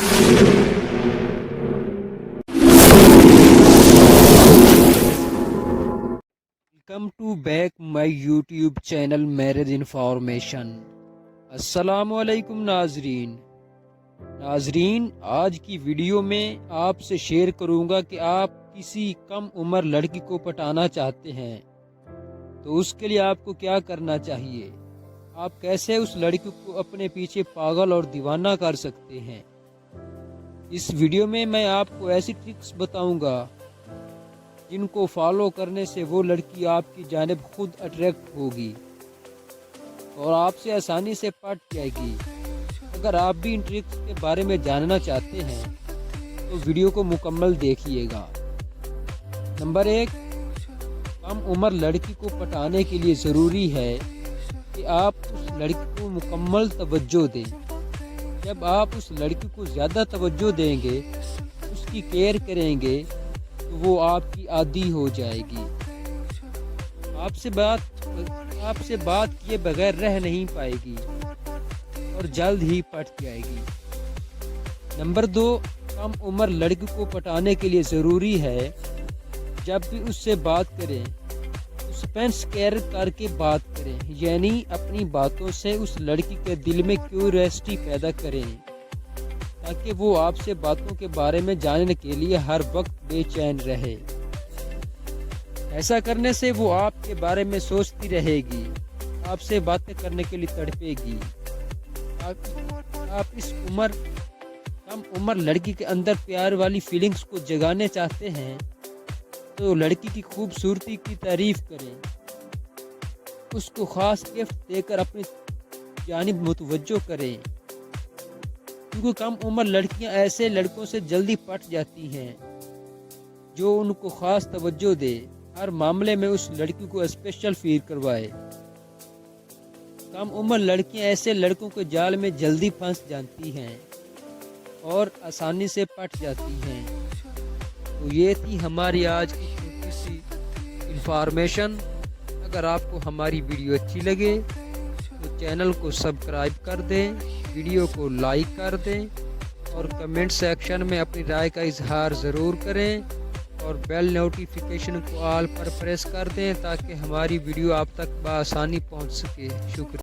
Welcome to back my YouTube channel marriage information. السلام علیکم ناظرین، آج کی ویڈیو میں آپ سے شیئر کروں گا کہ آپ کسی کم عمر لڑکی کو پٹانا چاہتے ہیں تو اس کے لیے آپ کو کیا کرنا چاہیے، آپ کیسے اس لڑکی کو اپنے پیچھے پاگل اور دیوانہ کر سکتے ہیں۔ اس ویڈیو میں میں آپ کو ایسی ٹرکس بتاؤں گا جن کو فالو کرنے سے وہ لڑکی آپ کی جانب خود اٹریکٹ ہوگی اور آپ سے آسانی سے پٹ جائے گی۔ اگر آپ بھی ان ٹرکس کے بارے میں جاننا چاہتے ہیں تو ویڈیو کو مکمل دیکھیے گا۔ نمبر 1، کم عمر لڑکی کو پٹانے کے لیے ضروری ہے کہ آپ اس لڑکی کو مکمل توجہ دیں۔ جب آپ اس لڑکی کو زیادہ توجہ دیں گے، اس کی کیئر کریں گے تو وہ آپ کی عادی ہو جائے گی، آپ سے بات کیے بغیر رہ نہیں پائے گی اور جلد ہی پٹ جائے گی۔ نمبر 2، کم عمر لڑکی کو پٹانے کے لیے ضروری ہے جب بھی اس سے بات کریں سسپینس کیئر کر کے بات کریں، یعنی اپنی باتوں سے اس لڑکی کے دل میں کیوریوسٹی پیدا کریں تاکہ وہ آپ سے باتوں کے بارے میں جاننے کے لیے ہر وقت بے چین رہے۔ ایسا کرنے سے وہ آپ کے بارے میں سوچتی رہے گی، آپ سے باتیں کرنے کے لیے تڑپے گی۔ آپ اس کم عمر لڑکی کے اندر پیار والی فیلنگز کو جگانے چاہتے ہیں تو لڑکی کی خوبصورتی کی تعریف کریں، اس کو خاص گفٹ دے کر اپنی جانب متوجہ کریں، کیونکہ کم عمر لڑکیاں ایسے لڑکوں سے جلدی پٹ جاتی ہیں جو ان کو خاص توجہ دے، ہر معاملے میں اس لڑکی کو اسپیشل فیل کروائے۔ کم عمر لڑکیاں ایسے لڑکوں کے جال میں جلدی پھنس جاتی ہیں اور آسانی سے پٹ جاتی ہیں۔ تو یہ تھی ہماری آج کی چھوٹی سی انفارمیشن۔ اگر آپ کو ہماری ویڈیو اچھی لگے تو چینل کو سبسکرائب کر دیں، ویڈیو کو لائک کر دیں اور کمنٹ سیکشن میں اپنی رائے کا اظہار ضرور کریں اور بیل نوٹیفیکیشن کو آل پر پریس کر دیں تاکہ ہماری ویڈیو آپ تک بآسانی پہنچ سکے۔ شکریہ۔